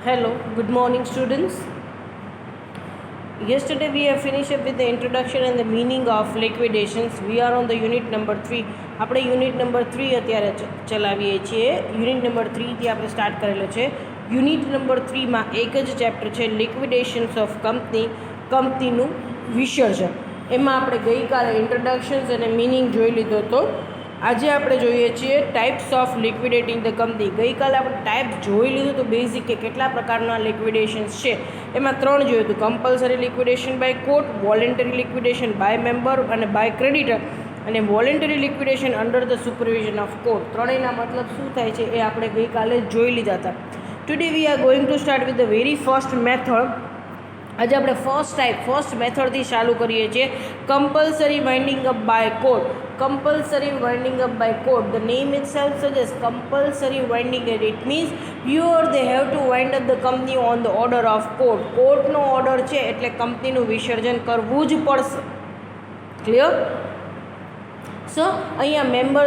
Hello, good morning, students. Yesterday we have finished up with the introduction and the meaning of liquidations. We are on the unit number 3. આપણે unit number 3 અત્યારે ચલાવીએ છીએ. Unit number 3 થી આપણે start કરેલો છે. Unit number 3 માં એક જ ચેપ્ટર છે લિક્વિડેશન્સ ઓફ કંપનીનું વિસર્જન. એમાં આપણે ગઈકાલે ઇન્ટ્રોડક્શન્સ અને મિનિંગ જોઈ લીધો હતો. આજે આપણે જોઈએ છીએ ટાઈપ્સ ઓફ લિક્વિડેટિંગ ધ કંપની. ગઈકાલે આપણે ટાઈપ જોઈ લીધું તો બેઝિક કે કેટલા પ્રકારના લિક્વિડેશન્સ છે. એમાં 3 જોયું હતું: compulsory liquidation by court, voluntary liquidation by member અને બાય ક્રેડિટર, અને voluntary liquidation under the supervision of court. ત્રણેયના મતલબ શું થાય છે એ આપણે ગઈકાલે જોઈ લીધા હતા. Today we are going to start with the very first method. આજે આપણે ફર્સ્ટ મેથડથી ચાલુ કરીએ છીએ. Compulsory winding up by court. Compulsory winding up by court. The name itself suggests compulsory winding up. It means they have to wind up the company on the order of court. કોર્ટનો order છે એટલે કંપનીનું વિસર્જન કરવું જ પડશે. Clear? સો અહીંયા member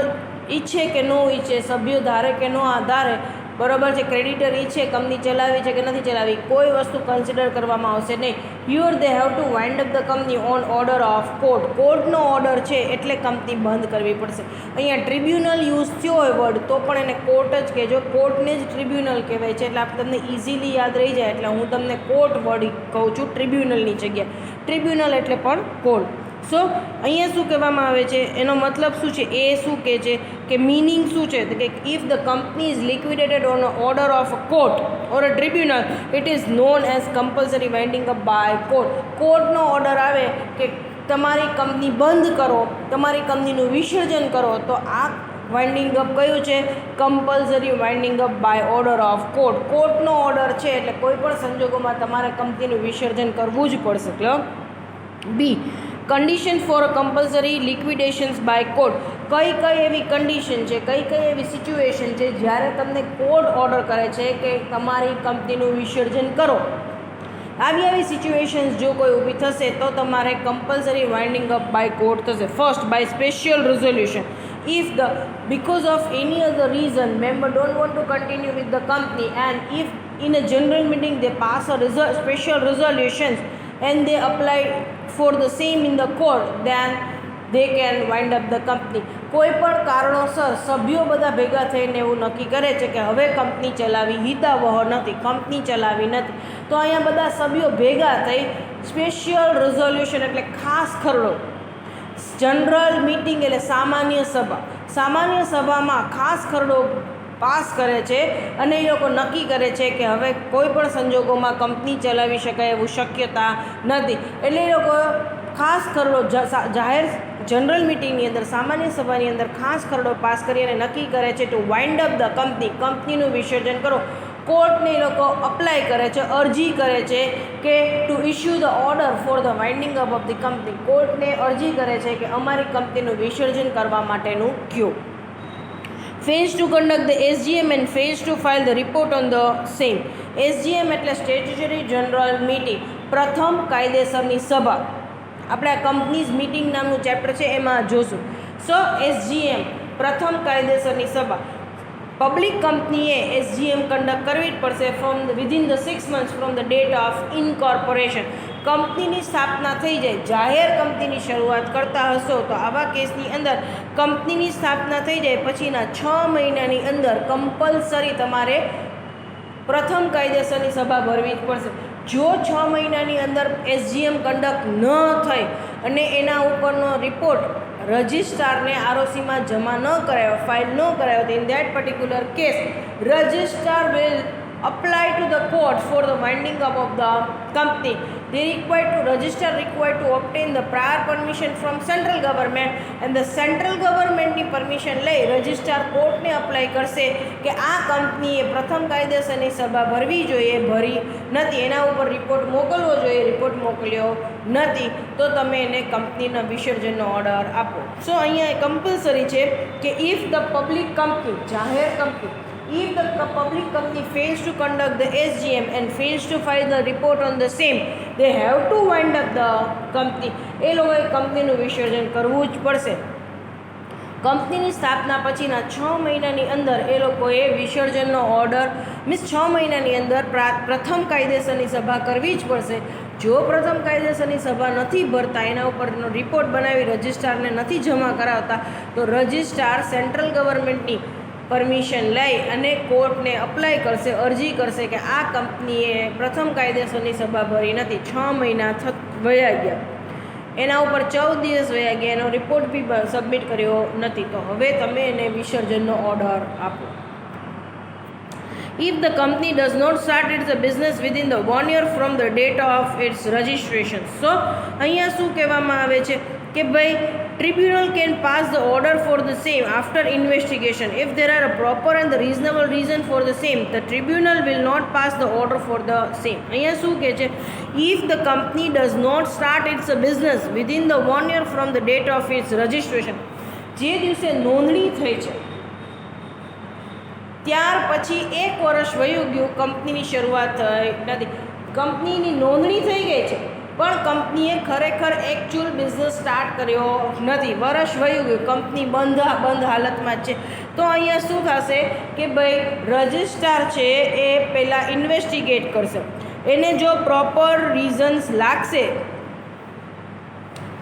ઈચ્છે કે ન ઈચ્છે, સભ્યો ધારે કે ન આધારે, બરાબર છે, ક્રેડિટર ઈચ્છે કંપની ચલાવી છે કે નથી ચલાવી, કોઈ વસ્તુ કન્સિડર કરવામાં આવશે નહીં. They have to wind up the company on order of court. કોર્ટનો ઓર્ડર છે એટલે કંપની બંધ કરવી પડશે. અહીંયા ટ્રિબ્યુનલ યુઝ થયો હોય વર્ડ તો પણ એને કોર્ટ જ કહેજો. કોર્ટને જ ટ્રિબ્યુનલ કહેવાય છે એટલે આપણે તમને ઇઝીલી યાદ રહી જાય એટલે હું તમને કોર્ટ વર્ડ કહું છું ટ્રિબ્યુનલની જગ્યાએ. ટ્રિબ્યુનલ એટલે પણ કોર્ટ. સો અહીંયા શું કહેવામાં આવે છે, એનો મતલબ શું છે, એ શું કહે છે કે મિનિંગ શું છે કે if the company is liquidated on order of a court or a tribunal, it is known as compulsory winding up by court. કોર્ટનો ઓર્ડર આવે કે તમારી કંપની બંધ કરો, તમારી કંપનીનું વિસર્જન કરો, તો આ વાઇન્ડિંગ અપ કયું છે? Compulsory winding up by order of court. કોર્ટનો ઓર્ડર છે એટલે કોઈ પણ સંજોગોમાં તમારે કંપનીનું વિસર્જન કરવું જ પડશે. Clear? B, condition for compulsory liquidations by court. કઈ એવી કન્ડિશન છે, કઈ એવી સિચ્યુએશન છે જ્યારે તમને કોર્ટ ઓર્ડર કરે છે કે તમારી કંપનીનું વિસર્જન કરો. આવી સિચ્યુએશન્સ જો કોઈ ઊભી થશે તો તમારે compulsory winding up by court થશે. First, by special resolution. If because of any other reason member don't want to continue with the company, and if in a general meeting they pass a special resolutions and they apply for the same in the court, then they can wind up the company. કોઈ પણ કારણોસર સભ્યો બધા ભેગા થઈને એવું નક્કી કરે છે કે હવે કંપની ચલાવી હિતાવહ નથી, કંપની ચલાવી નથી, તો અહીંયા બધા સભ્યો ભેગા થઈ સ્પેશિયલ રિઝોલ્યુશન એટલે ખાસ ખરડો, જનરલ મીટિંગ એટલે સામાન્ય સભામાં ખાસ ખરડો પાસ કરે છે અને એ લોકો નક્કી કરે છે કે હવે કોઈ પણ સંજોગોમાં કંપની ચલાવી શકાય એવું શક્યતા નથી. એટલે એ લોકો ખાસ ખરડો જાહેર જનરલ મિટિંગની અંદર, સામાન્ય સભાની અંદર ખાસ ખરડો પાસ કરી અને નક્કી કરે છે ટુ વાઇન્ડ અપ ધ કંપનીનું વિસર્જન કરો. કોર્ટને એ લોકો અપ્લાય કરે છે, અરજી કરે છે કે to issue the order for the winding up of the company. કોર્ટને અરજી કરે છે કે અમારી કંપનીનું વિસર્જન કરવા માટેનું કયો. Phase to conduct the SGM and phase to file the report on the same. SGM એટલે સ્ટેચ્યુટરી જનરલ મીટિંગ, પ્રથમ કાયદેસરની સભા. આપણે આ કંપનીઝ મીટિંગ નામનું ચેપ્ટર છે એમાં જોશું. સો SGM પ્રથમ કાયદેસરની સભા. પબ્લિક કંપનીએ SGM કન્ડક્ટ કરવી જ પડશે within the 6 months from the date of incorporation. કંપનીની સ્થાપના થઈ જાય, જાહેર કંપનીની શરૂઆત કરતા હશો તો આવા કેસની અંદર કંપનીની સ્થાપના થઈ જાય પછીના 6 મહિનાની અંદર કમ્પલસરી તમારે પ્રથમ કાયદેસરની સભા ભરવી જ પડશે. જો 6 મહિનાની અંદર SGM કન્ડક્ટ ન થઈ અને એના ઉપરનો રિપોર્ટ રજિસ્ટ્રારને ROCમાં જમા ન કરાયો, ફાઇલ ન કરાયો, તો in that particular case registrar will apply to the court for the winding up of the company. Register required to obtain the prior permission from central government, and the central government ની permission લઈ registrar કોર્ટને apply કરશે કે આ કંપનીએ પ્રથમ કાયદેસરની સભા ભરવી જોઈએ, ભરી નથી, એના ઉપર રિપોર્ટ મોકલવો જોઈએ, રિપોર્ટ મોકલ્યો નથી, તો તમે એને કંપનીના વિસર્જનનો ઓર્ડર આપો. સો અહીંયા કમ્પલસરી છે કે ઇફ ધ પબ્લિક કંપની, જાહેર company, if the public company fails to conduct the SGM and fails to file the report on the same, they have to wind up the company. એ લોકોએ કંપનીનું વિસર્જન કરવું જ પડશે. કંપનીની સ્થાપના પછીના 6 મહિનાની અંદર એ લોકોએ વિસર્જનનો ઓર્ડર મીન્સ 6 મહિનાની અંદર પ્રથમ કાયદેસરની સભા કરવી જ પડશે. જો પ્રથમ કાયદેસરની સભા નથી ભરતા, એના ઉપરનો રિપોર્ટ બનાવી રજિસ્ટ્રારને નથી જમા કરાવતા, તો રજિસ્ટ્રાર સેન્ટ્રલ ગવર્મેન્ટની પરમિશન લઈ અને કોર્ટને અપ્લાય કરશે, અરજી કરશે કે આ કંપનીએ પ્રથમ કાયદેસરની સભા ભરી નથી, 6 મહિના વયા ગયા, એના ઉપર 14 દિવસ વયા ગયા, એનો રિપોર્ટ બી સબમિટ કર્યો નથી, તો હવે તમે એને વિસર્જનનો ઓર્ડર આપો. If the company does not start its business within the 1 year from the date of its registration. So અહીંયા શું કહેવામાં આવે છે કે ભાઈ tribunal can pass the order for the same after investigation. If there are a proper and the reasonable reason for the same, the tribunal will not pass the order for the same. અહીંયા શું કહે છે? If the company does not start its business within the 1 year from the date of its registration, જે દિવસે નોંધણી થઈ છે ત્યાર પછી 1 વર્ષ વયું ગયું, કંપનીની શરૂઆત થઈ નથી, કંપનીની નોંધણી થઈ ગઈ છે પણ કંપનીએ ખરેખર એકચ્યુઅલ બિઝનેસ સ્ટાર્ટ કર્યો નથી, વર્ષ વયું ગયું, કંપની બંધ હાલતમાં જ છે, તો અહીંયા શું થશે કે ભાઈ રજિસ્ટ્રાર છે એ પહેલાં ઇન્વેસ્ટિગેટ કરશે, એને જો પ્રોપર રીઝન્સ લાગશે,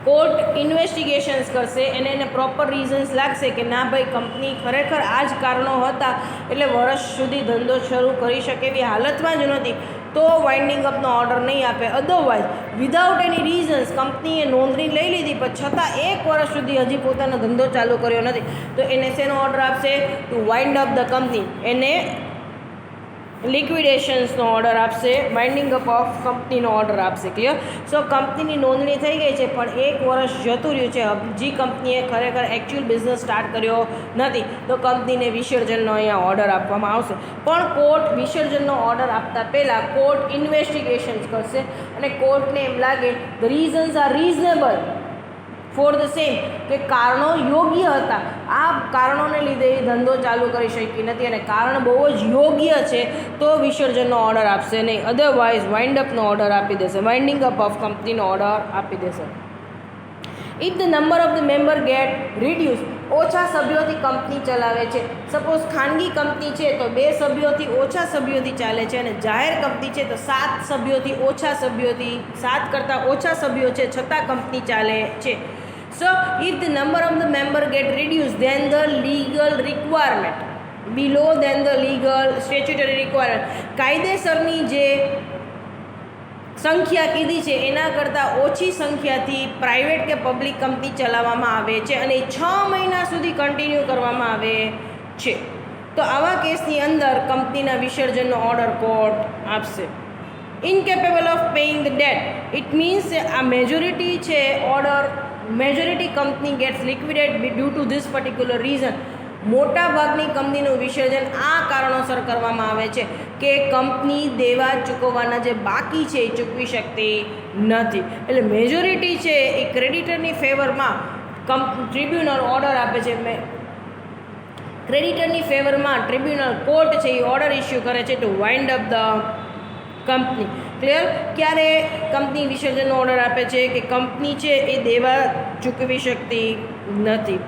કોર્ટ ઇન્વેસ્ટિગેશન્સ કરશે, એને પ્રોપર રીઝન્સ લાગશે કે ના ભાઈ કંપની ખરેખર આ જ કારણો હતા એટલે વર્ષ સુધી ધંધો શરૂ કરી શકે એવી હાલતમાં જ નહોતી, તો વાઇન્ડિંગ અપનો ઓર્ડર નહીં આપે. અધરવાઇઝ વિધાઉટ એની રીઝન્સ કંપનીએ નોંધણી લઈ લીધી પણ છતાં 1 વર્ષ સુધી હજી પોતાનો ધંધો ચાલુ કર્યો નથી, તો એને શેનો ઓર્ડર આપશે? To wind up the company, એને લિક્વિડેશન્સનો ઓર્ડર આપશે, વાઇન્ડિંગ અપ ઓફ કંપનીનો ઓર્ડર આપશે. ક્લિયર? સો કંપનીની નોંધણી થઈ ગઈ છે પણ 1 વર્ષ જતું રહ્યું છે, હજી કંપનીએ ખરેખર એકચ્યુઅલ બિઝનેસ સ્ટાર્ટ કર્યો નથી, તો કંપનીને વિસર્જનનો અહીંયા ઓર્ડર આપવામાં આવશે. પણ કોર્ટ વિસર્જનનો ઓર્ડર આપતા પહેલાં કોર્ટ ઇન્વેસ્ટિગેશન્સ કરશે અને કોર્ટને એમ લાગે the reasons are reasonable for the same, કે કારણો યોગ્ય હતા, આ કારણોને લીધે એ ધંધો ચાલુ કરી શકી નથી અને કારણ બહુ જ યોગ્ય છે, તો વિસર્જનનો ઓર્ડર આપશે નહીં, અધરવાઇઝ વાઇન્ડ અપનો ઓર્ડર આપી દેશે, વાઇન્ડિંગ અપ ઓફ કંપનીનો ઓર્ડર આપી દેશે. If the number of the member get reduce, ઓછા સભ્યોથી કંપની ચલાવે છે, સપોઝ ખાનગી કંપની છે તો 2 સભ્યોથી ઓછા સભ્યોથી ચાલે છે અને જાહેર કંપની છે તો 7 સભ્યોથી ઓછા સભ્યોથી, 7 કરતાં ઓછા સભ્યો છે છતાં કંપની ચાલે છે. So, if the number of the member get reduced, then the legal requirement below than the legal statutory requirement, કાયદેસરની જે સંખ્યા કીધી છે એના કરતાં ઓછી સંખ્યાથી પ્રાઇવેટ કે પબ્લિક કંપની ચલાવવામાં આવે છે અને 6 મહિના સુધી કન્ટિન્યુ કરવામાં આવે છે, તો આવા કેસની અંદર કંપનીના વિસર્જનનો ઓર્ડર કોર્ટ આપશે. Incapable of paying the debt, it means આ મેજોરિટી છે order, majority company gets liquidate due to this particular reason, મોટા ભાગની કંપનીનું વિસર્જન આ કારણોસર કરવામાં આવે છે કે કંપની દેવા ચૂકવવાના જે બાકી છે એ ચૂકવી શકતી નથી, એટલે મેજોરિટી છે એ ક્રેડિટરની ફેવરમાં ટ્રિબ્યુનલ ઓર્ડર આપે છે, ક્રેડિટરની ફેવરમાં ટ્રિબ્યુનલ કોર્ટ છે એ ઓર્ડર ઇસ્યુ કરે છે to wind up the company. Clear? ક્યારે કંપની વિસર્જનનો ઓર્ડર આપે છે કે કંપની છે એ દેવા ચૂકવી શકતી નથી.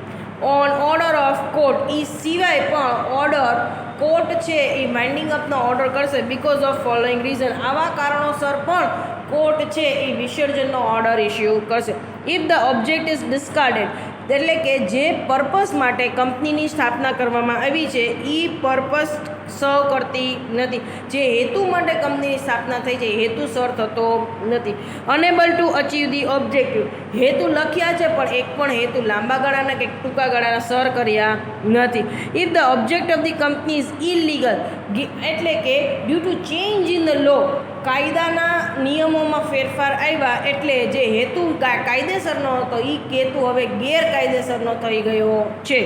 ઓન ઓર્ડર ઓફ કોર્ટ, એ સિવાય પણ ઓર્ડર કોર્ટ છે એ વાઇન્ડિંગ અપનો ઓર્ડર કરશે બીકોઝ ઓફ ફોલોઈંગ રીઝન, આવા કારણોસર પણ કોર્ટ છે એ વિસર્જનનો ઓર્ડર ઇસ્યુ કરશે. ઇફ ધ ઓબ્જેક્ટ ઇઝ ડિસ્કાર્ડેડ, એટલે કે જે પર્પસ માટે કંપનીની સ્થાપના કરવામાં આવી છે એ પર્પસ સર્વ કરતી નથી, જે હેતુ માટે કંપનીની સ્થાપના થઈ છે હેતુ સર થતો નથી. Enable to achieve the objective, હેતુ લખ્યા છે પણ એક પણ હેતુ લાંબા ગાળાના કે ટૂંકા ગાળાના સર કર્યા નથી. If the object of the company is illegal, એટલે કે due to change in the law, કાયદાના નિયમોમાં ફેરફાર આવ્યા એટલે જે હેતુ કાયદેસરનો હતો એ હેતુ હવે ગેરકાયદેસરનો થઈ ગયો છે.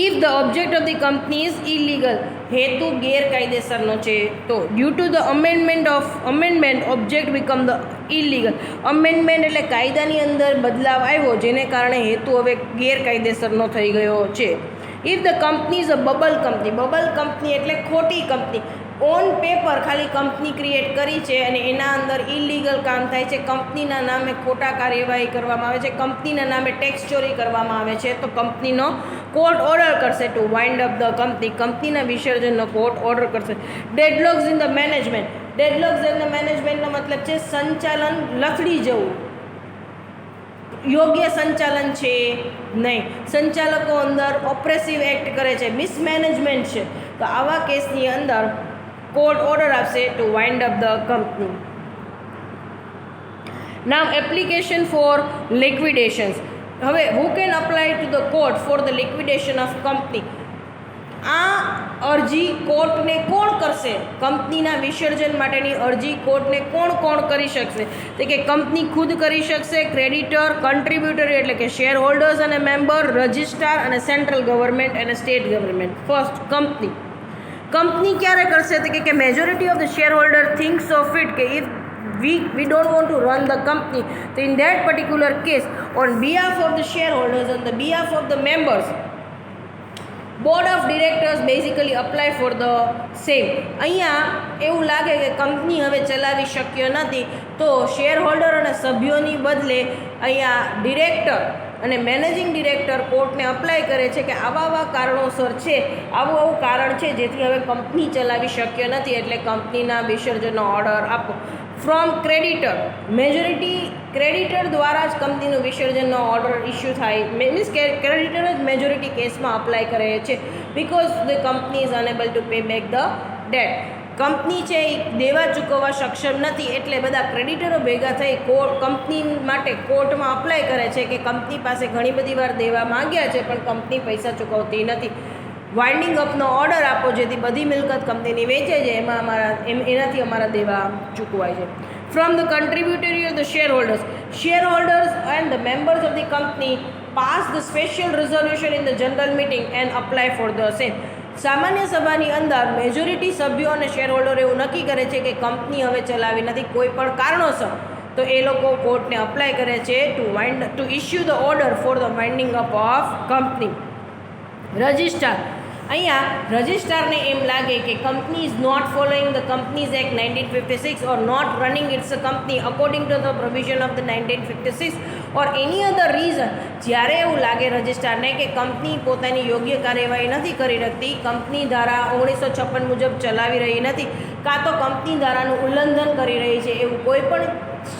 If the object of the company is illegal, હેતુ ગેરકાયદેસરનો છે તો due to the amendment object become the illegal, amendment એટલે કાયદાની અંદર બદલાવ આવ્યો જેને કારણે હેતુ હવે ગેરકાયદેસરનો થઈ ગયો છે. If the company is a bubble company એટલે ખોટી કંપની, ઓન પેપર ખાલી કંપની ક્રિએટ કરી છે અને એના અંદર ઇલીગલ કામ થાય છે, કંપનીના નામે ખોટા કાર્યવાહી કરવામાં આવે છે, કંપનીના નામે ટેક્સ ચોરી કરવામાં આવે છે, તો કંપનીનો કોર્ટ ઓર્ડર કરશે ટુ વાઇન્ડ અપ ધ કંપનીના વિસર્જનનો કોર્ટ ઓર્ડર કરશે. ડેડલોક્સ ઇન ધ મેનેજમેન્ટનો મતલબ છે સંચાલન લથડી જવું, યોગ્ય સંચાલન છે નહીં, સંચાલકો અંદર ઓપ્રેસિવ એક્ટ કરે છે, મિસમેનેજમેન્ટ છે, તો આવા કેસની અંદર કોર્ટ ઓર્ડર આપશે to wind up the company. Now application for liquidations. હવે who can apply to the court for the liquidation of company? આ અરજી કોર્ટને કોણ કરશે? કંપનીના વિસર્જન માટેની અરજી કોર્ટને કોણ કરી શકશે? તો કે કંપની ખુદ કરી શકશે, ક્રેડિટર, કન્ટ્રીબ્યુટરી એટલે કે શેર હોલ્ડર્સ અને મેમ્બર, રજિસ્ટ્રાર અને સેન્ટ્રલ ગવર્મેન્ટ અને સ્ટેટ ગવર્મેન્ટ. ફર્સ્ટ કંપની ક્યારે કરશે? તો કે majority of the share holder thinks of it કે if we don't want to run the company, so in that particular case on behalf of the shareholders, on the behalf of the members, board of directors basically apply for the same. અહીંયા એવું લાગે કે company હવે ચલાવી શક્ય નથી, તો share holder અને સભ્યોની બદલે અહીંયા ડિરેક્ટર અને મેનેજિંગ ડિરેક્ટર કોર્ટને અપ્લાય કરે છે કે આવા કારણોસર છે, આવું કારણ છે જેથી હવે કંપની ચલાવી શક્ય નથી, એટલે કંપનીના વિસર્જનનો ઓર્ડર આપો. ફ્રોમ ક્રેડિટર, મેજોરિટી ક્રેડિટર દ્વારા જ કંપનીનું વિસર્જનનો ઓર્ડર ઇસ્યુ થાય, મીન્સ કે ક્રેડિટર જ મેજોરિટી કેસમાં અપ્લાય કરે છે, because the company is enable to pay back the date. Company છે એ દેવા ચૂકવવા સક્ષમ નથી, એટલે બધા ક્રેડિટરો ભેગા થઈ કંપની માટે કોર્ટમાં અપ્લાય કરે છે કે કંપની પાસે ઘણી બધી વાર દેવા માંગ્યા છે પણ કંપની પૈસા ચૂકવતી નથી, વાઇન્ડિંગ અપનો ઓર્ડર આપો જેથી બધી મિલકત કંપનીની વેચે છે, એનાથી અમારા દેવા ચૂકવાય છે. From the contributory of the share holders and the members of the company pass the special resolution in the general meeting and apply for the same. સામાન્ય સભાની અંદર મેજોરિટી સભ્યો અને શેર હોલ્ડર એવું નક્કી કરે છે કે કંપની હવે ચલાવી નથી કોઈ પણ કારણોસર, તો એ લોકો કોર્ટને અપ્લાય કરે છે to issue the order for the winding up of company. Registrar, અહીંયા રજિસ્ટ્રારને એમ લાગે કે company is not following the companies act 1956 or not running its a company according to the provision of the 1956 or any other reason, જ્યારે એવું લાગે રજિસ્ટ્રારને કે company પોતાની યોગ્ય કાર્યવાહી નથી કરી શકતી, કંપની ધારા 1956 મુજબ ચલાવી રહી નથી, કાં તો કંપની ધારાનું ઉલ્લંઘન કરી રહી છે, એવું કોઈ પણ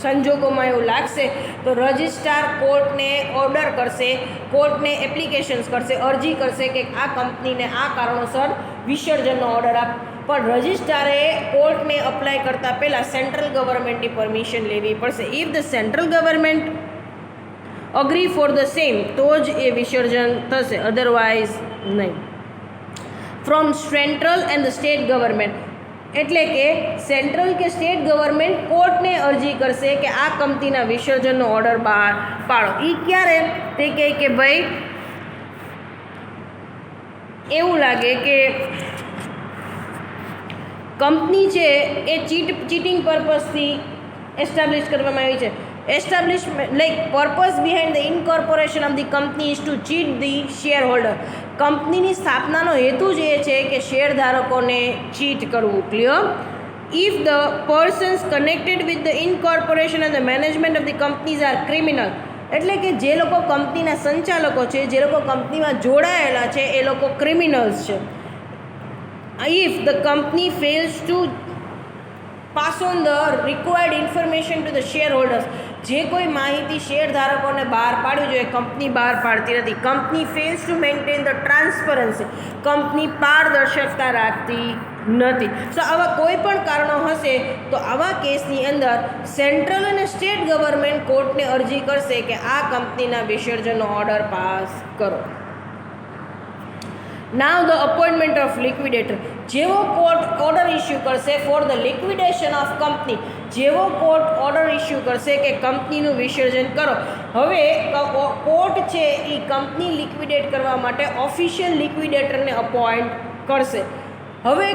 સંજોગોમાં એવું લાગશે તો રજિસ્ટ્રાર કોર્ટને ઓર્ડર કરશે, કોર્ટને એપ્લિકેશન્સ કરશે, અરજી કરશે કે આ કંપનીને આ કારણોસર વિસર્જનનો ઓર્ડર આપ. પણ રજિસ્ટ્રારે કોર્ટને અપ્લાય કરતાં પહેલાં સેન્ટ્રલ ગવર્મેન્ટની પરમિશન લેવી પડશે. If the central government agree for the same તો જ એ વિસર્જન થશે, અધરવાઇઝ નહીં. From central and the state government, એટલે કે સેન્ટ્રલ કે સ્ટેટ ગવર્મેન્ટ કોર્ટને અરજી કરશે કે આ કંપનીના વિસર્જનનો ઓર્ડર બહાર પાડો. એ ક્યારે? તે કહે કે ભાઈ એવું લાગે કે કંપની છે એ ચીટિંગ પર્પઝથી એસ્ટાબ્લિશ કરવામાં આવી છે. Establishment purpose behind the incorporation of the company is to cheat the shareholder. કંપનીની સ્થાપનાનો હેતુ જ એ છે કે શેરધારકોને ચીટ કરવું. Clear? If the persons connected with the incorporation and the management of the companies are criminal, એટલે કે જે લોકો કંપનીના સંચાલકો છે, જે લોકો કંપનીમાં જોડાયેલા છે, એ લોકો ક્રિમિનલ્સ છે. If the company fails to pass on the required information to the share holders, જે કોઈ માહિતી શેરધારકોને બહાર પાડવી જોઈએ કંપની બહાર પાડતી નથી. Company fails to maintain the transparency, company પારદર્શકતા રાખતી નથી. સો આવા કોઈ પણ કારણો હશે તો આવા કેસની અંદર સેન્ટ્રલ અને સ્ટેટ ગવર્મેન્ટ કોર્ટને અરજી કરશે કે આ કંપનીના વિસર્જનનો ઓર્ડર પાસ કરો. નાવ ધ અપોઇન્ટમેન્ટ ઓફ લિક્વિડેટર, જેવો કોર્ટ ઓર્ડર ઇસ્યુ કરશે four the liquidation of company, જેવો કોર્ટ ઓર્ડર ઇસ્યુ કરશે કે કંપનીનું વિસર્જન કરો, હવે કોર્ટ છે એ કંપની લિક્વિડેટ કરવા માટે ઓફિશિયલ લિક્વિડેટરને અપોઇન્ટ કરશે. હવે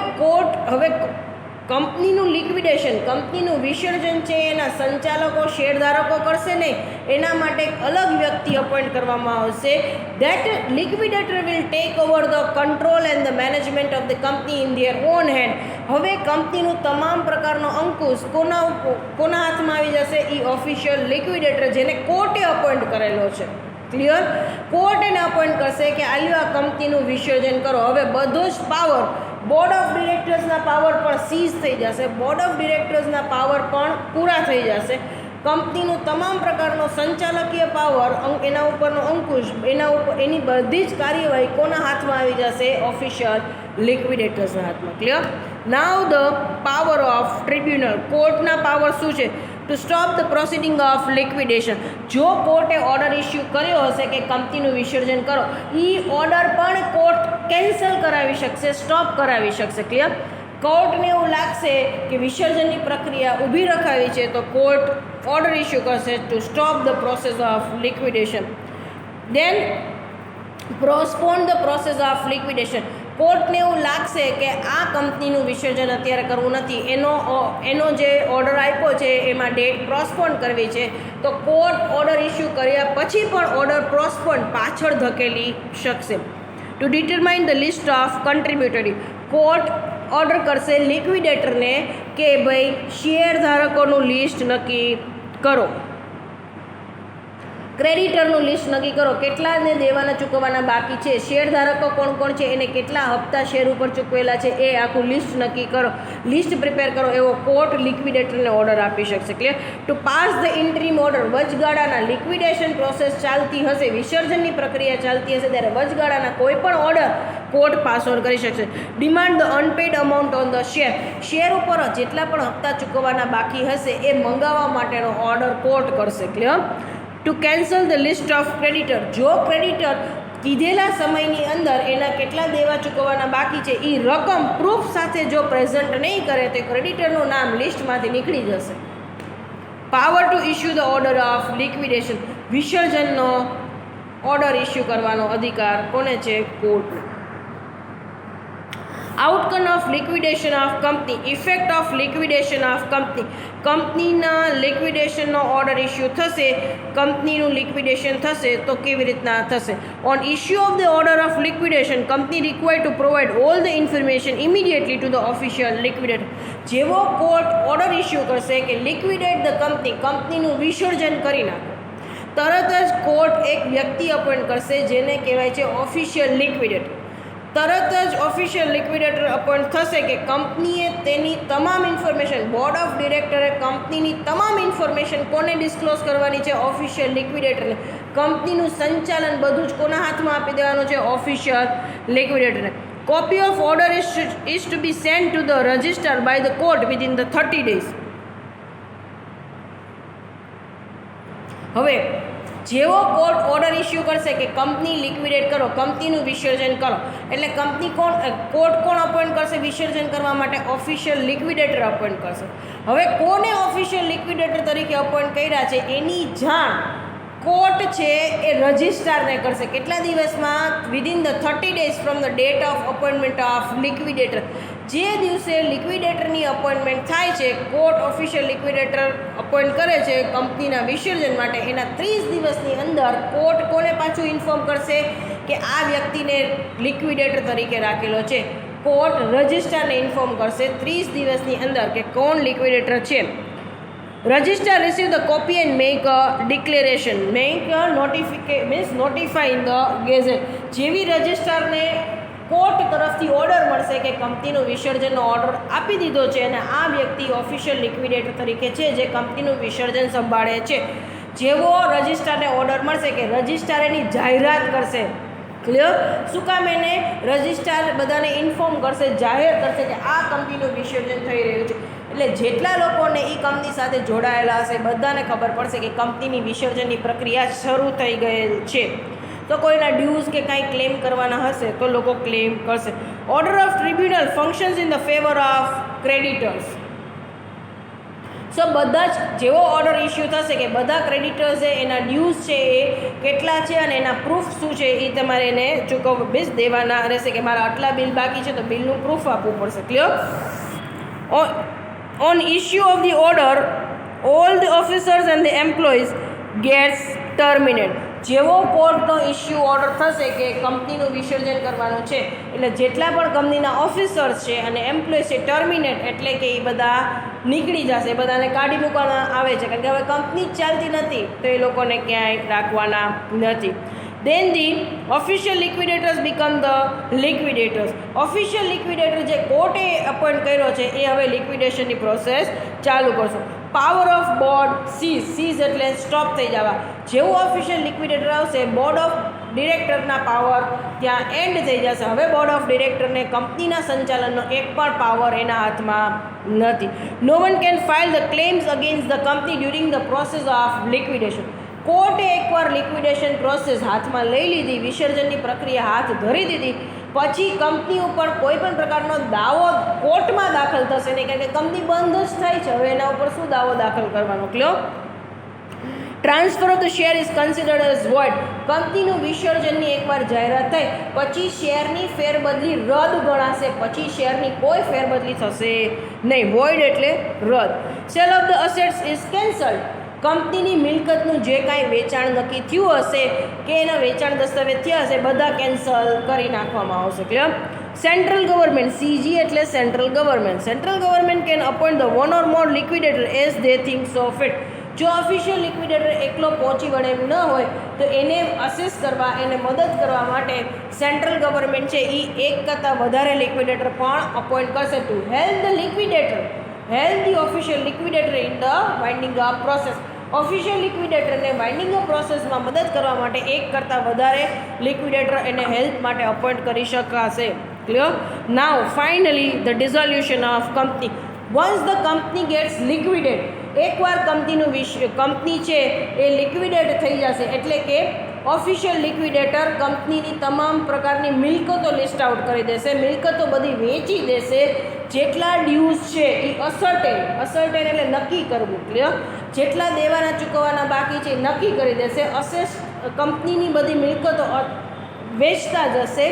કંપનીનું લિક્વિડેશન, કંપનીનું વિસર્જન છે એના સંચાલકો શેરધારકો કરશે નહીં, એના માટે એક અલગ વ્યક્તિ અપોઇન્ટ કરવામાં આવશે. That liquidator will take over the control and the management of the company in their on hand. હવે કંપનીનું તમામ પ્રકારનો અંકુશ કોના હાથમાં આવી જશે? એ ઓફિશિયલ લિક્વિડેટર જેને કોર્ટે અપોઇન્ટ કરેલો છે. ક્લિયર? કોર્ટ એને અપોઇન્ટ કરશે કે આલ્યો આ કંપનીનું વિસર્જન કરો. હવે બધો જ પાવર બોર્ડ ઓફ ડિરેક્ટર્સના પાવર પણ સીઝ થઈ જશે, બોર્ડ ઓફ ડિરેક્ટર્સના પાવર પણ પૂરા થઈ જશે. કંપનીનું તમામ પ્રકારનો સંચાલકીય પાવર, એના ઉપરનો અંકુશ, એની બધી જ કાર્યવાહી કોના હાથમાં આવી જશે? ઓફિશિયલ લિક્વિડેટર્સના હાથમાં. Clear? Now the power of tribunal. કોર્ટના પાવર શું છે? To stop the proceeding of liquidation. જો કોર્ટે ઓર્ડર ઇસ્યુ કર્યો હશે કે કંપનીનું વિસર્જન કરો, એ ઓર્ડર પણ કોર્ટ કેન્સલ કરાવી શકશે, સ્ટોપ કરાવી શકશે. ક્લિયર? કોર્ટને એવું લાગશે કે વિસર્જનની પ્રક્રિયા ઊભી રખાવી છે તો કોર્ટ ઓર્ડર ઇસ્યુ કરશે to stop the process of liquidation. Then postpone the process of liquidation. કોર્ટને એવું લાગશે કે આ કંપનીનું વિસર્જન અત્યારે કરવું નથી, એનો જે ઓર્ડર આપ્યો છે એમાં ડેટ પોસ્ટપોન કરવી છે, તો કોર્ટ ઓર્ડર ઇસ્યુ કર્યા પછી પણ ઓર્ડર પોસ્ટપોન પાછળ ધકેલી શકશે. Two determine the list of કન્ટ્રીબ્યુટરી. Court order કરશે લિક્વિડેટરને કે ભાઈ શેર ધારકોનું લિસ્ટ નક્કી કરો, ક્રેડિટરનું લિસ્ટ નક્કી કરો, કેટલાને દેવાના ચૂકવવાના બાકી છે, શેરધારકો કોણ કોણ છે, એને કેટલા હપ્તા શેર ઉપર ચૂકવેલા છે, એ આખું લિસ્ટ નક્કી કરો, લિસ્ટ પ્રિપેર કરો, એવો કોર્ટ લિક્વિડેટરને ઓર્ડર આપી શકશે. Clear? To pass the interim order. વચગાળાના શલિક્વિડેશન પ્રોસેસ ચાલતી હશે, વિસર્જનની પ્રક્રિયા ચાલતી હશે, ત્યારે વચગાળાના કોઈ પણ ઓર્ડર કોર્ટ પાસ ઓન કરી શકશે. Demand the unpaid amount on the share. Share ઉપર જેટલા પણ હપ્તા ચૂકવવાના બાકી હશે એ મંગાવવા માટેનો ઓર્ડર કોર્ટ કરશે. Clear? To cancel the list of creditor. જો ક્રેડિટર કીધેલા સમયની અંદર એના કેટલા દેવા ચૂકવવાના બાકી છે એ રકમ પ્રૂફ સાથે જો પ્રેઝન્ટ નહીં કરે તો ક્રેડિટરનું નામ લિસ્ટમાંથી નીકળી જશે. Power to issue the order of liquidation. વિસર્જનનો ઓર્ડર ઇસ્યુ કરવાનો અધિકાર કોને છે? Court. Outcome of liquidation of company. Effect of liquidation of company. કંપનીના લિક્વિડેશનનો ઓર્ડર ઇસ્યુ થશે, કંપનીનું લિક્વિડેશન થશે તો કેવી રીતના થશે? On issue of the order of liquidation company required to provide all the information immediately to the official liquidator. જેવો કોર્ટ ઓર્ડર ઇસ્યુ કરશે કે લિક્વિડેટ ધ કંપની, કંપનીનું વિસર્જન કરી નાખો, તરત જ કોર્ટ એક વ્યક્તિ અપોઇન્ટ કરશે જેને કહેવાય છે ઓફિશિયલ લિક્વિડેટર. તરત જ ઓફિશિયલ લિક્વિડેટર અપોઇન્ટ થશે કે કંપનીએ તેની તમામ ઇન્ફોર્મેશન, બોર્ડ ઓફ ડિરેક્ટરે કંપનીની તમામ ઇન્ફોર્મેશન કોને ડિસ્ક્લોઝ કરવાની છે? ઓફિશિયલ લિક્વિડેટરને. કંપનીનું સંચાલન બધું જ કોના હાથમાં આપી દેવાનું છે? ઓફિશિયલ લિક્વિડેટરને. Copy of order is to be sent to the register by the court within the 30 days. હવે જેવો કોર્ટ ઓર્ડર ઇસ્યુ કરશે કે કંપની લિક્વિડેટ કરો, કંપનીનું વિસર્જન કરો, એટલે કોર્ટ કોણ અપોઇન્ટ કરશે વિસર્જન કરવા માટે? ઓફિશિયલ લિક્વિડેટર અપોઇન્ટ કરશે. હવે કોને ઓફિશિયલ લિક્વિડેટર તરીકે અપોઇન્ટ કર્યા છે એની જાણ કોર્ટ છે એ રજિસ્ટ્રારને કરશે. કેટલા દિવસમાં? Within the 30 days from the date of appointment of liquidator. જે દિવસે લિક્વિડેટરની અપોઇન્ટમેન્ટ થાય છે, કોર્ટ ઓફિશિયલ લિક્વિડેટર અપોઇન્ટ કરે છે કંપનીના વિસર્જન માટે, એના 30 દિવસની અંદર કોર્ટ કોને પાછું ઇન્ફોર્મ કરશે કે આ વ્યક્તિને લિક્વિડેટર તરીકે રાખેલો છે? કોર્ટ રજિસ્ટ્રારને ઇન્ફોર્મ કરશે 30 દિવસની અંદર કે કોણ લિક્વિડેટર છે. Registrar receive the copy and make a declaration. Notify in the gazette. જેવી રજિસ્ટ્રારને કોર્ટ તરફથી ઓર્ડર મળશે કે કંપનીનું વિસર્જનનો ઓર્ડર આપી દીધો છે અને આ વ્યક્તિ ઓફિશિયલ લિક્વિડેટર તરીકે છે જે કંપનીનું વિસર્જન સંભાળે છે, જેવો રજિસ્ટ્રારને ઓર્ડર મળશે કે રજિસ્ટ્રાર એની જાહેરાત કરશે. ક્લિયર? શું કામ? એને રજિસ્ટ્રાર બધાને ઇન્ફોર્મ કરશે, જાહેર કરશે કે આ કંપનીનું વિસર્જન થઈ રહ્યું છે. એટલે જેટલા લોકોને એ કંપની સાથે જોડાયેલા હશે બધાને ખબર પડશે કે કંપનીની વિસર્જનની પ્રક્રિયા શરૂ થઈ ગયેલ છે. તો કોઈના ડ્યુઝ કે કાંઈ ક્લેમ કરવાના હશે તો લોકો ક્લેમ કરશે. Order of tribunal functions in the favour of creditors. So બધા જ જેવો ઓર્ડર ઇસ્યુ થશે કે બધા ક્રેડિટર્સે એના ડ્યુઝ છે એ કેટલા છે અને એના પ્રૂફ શું છે એ તમારે એને દેવાના રહેશે કે મારા આટલા બિલ બાકી છે તો બિલનું પ્રૂફ આપવું પડશે. Clear? on issue of the order all the officers and the employees gets terminated. જેવો કોર્ટનો ઇસ્યુ ઓર્ડર થશે કે કંપનીનું વિસર્જન કરવાનું છે એટલે જેટલા પણ કંપનીના ઓફિસર્સ છે અને એમ્પ્લોઈઝ છે ટર્મિનેટ એટલે કે એ બધા નીકળી જશે, બધાને કાઢી મૂકવાના આવે છે કારણ કે હવે કંપની જ ચાલતી નથી તો એ લોકોને ક્યાંય રાખવાના નથી. Then the official liquidators become the liquidators. Official liquidator જે કોર્ટે અપોઇન્ટ કર્યો છે એ હવે લિક્વિડેશનની પ્રોસેસ ચાલુ કરશો. પાવર ઓફ બોર્ડ સીઝ એટલે સ્ટોપ થઈ જવા. જેવું ઓફિશિયલ લિક્વિડેટર આવશે બોર્ડ ઓફ ડિરેક્ટરના પાવર ત્યાં એન્ડ થઈ જશે. હવે બોર્ડ ઓફ ડિરેક્ટરને કંપનીના સંચાલનનો એક પણ પાવર એના હાથમાં નથી. No one can file the claims against the company during the process of liquidation. કોર્ટે એકવાર લિક્વિડેશન પ્રોસેસ હાથમાં લઈ લીધી, વિસર્જનની પ્રક્રિયા હાથ ધરી દીધી પછી કંપની ઉપર કોઈ પણ પ્રકારનો દાવો કોર્ટમાં દાખલ થશે નહીં કારણ કે કંપની બંધ જ થાય છે. હવે એના ઉપર શું દાવો દાખલ કરવાનો? Clear? Transfer of the share is considered as void. કંપનીનું વિસર્જનની એકવાર જાહેરાત થઈ પછી શેરની ફેરબદલી રદ ગણાશે, પછી શેરની કોઈ ફેરબદલી થશે નહીં. વોઇડ એટલે રદ. Cell of the assets is cancelled. કંપનીની મિલકતનું જે કાંઈ વેચાણ નક્કી થયું હશે કે એના વેચાણ દસ્તાવેજ થયા હશે બધા કેન્સલ કરી નાખવામાં આવશે. ક્લિયર? સેન્ટ્રલ ગવર્મેન્ટ સીજી એટલે central government. Central government can appoint the one or more liquidator as they think so fit. જો ઓફિશિયલ લિક્વિડેટર એકલો પહોંચી વળે એમ ન હોય તો એને અસિસ્ટ કરવા, એને મદદ કરવા માટે સેન્ટ્રલ ગવર્મેન્ટ છે એ એક કરતાં વધારે લિક્વિડેટર પણ અપોઇન્ટ કરશે to help the liquidator, help the official liquidator in the winding up process. Official લિક્વિડેટરને વાઇન્ડિંગ અપ પ્રોસેસમાં મદદ કરવા માટે એક કરતાં વધારે લિક્વિડેટર એને હેલ્પ માટે અપોઇન્ટ કરી શકાશે. Clear? Now finally the dissolution of company. Once the company gets liquidate, એકવાર કંપની છે એ લિક્વિડેટ થઈ જશે એટલે કે ઓફિશિયલ લિક્વિડેટર કંપનીની તમામ પ્રકારની મિલકતો લિસ્ટ આઉટ કરી દેશે, મિલકતો બધી વેચી દેશે. જેટલા ડ્યુઝ છે એ અસર્ટેન એટલે નક્કી કરવું. ક્લિયર? જેટલા દેવાના ચૂકવવાના બાકી છે એ નક્કી કરી દેશે. કંપનીની બધી મિલકતો વેચતા જશે,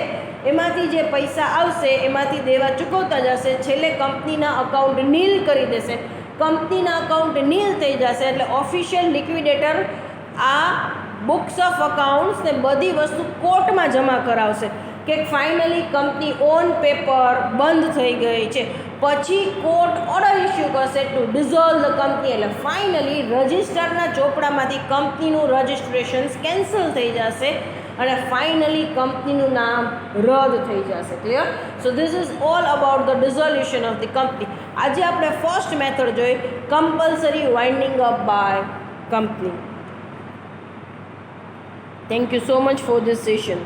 એમાંથી જે પૈસા આવશે એમાંથી દેવા ચૂકવતા જશે. છેલ્લે કંપનીના અકાઉન્ટ નીલ કરી દેશે. કંપનીના અકાઉન્ટ નીલ થઈ જશે એટલે ઓફિશિયલ લિક્વિડેટર આ બુક્સ ઓફ અકાઉન્ટ્સ ને બધી વસ્તુ કોર્ટમાં જમા કરાવશે કે ફાઇનલી કંપની ઓન પેપર બંધ થઈ ગઈ છે. પછી કોર્ટ ઓર્ડર ઇસ્યુ કરશે ટુ ડિઝોલ્વ ધ કંપની એટલે ફાઇનલી રજિસ્ટરના ચોપડામાંથી કંપનીનું રજિસ્ટ્રેશન કેન્સલ થઈ જશે અને ફાઇનલી કંપનીનું નામ રદ થઈ જશે. Clear? So this is all about the dissolution of the company. આજે આપણે ફર્સ્ટ મેથડ જોઈ compulsory winding up by company. Thank you so much for this session.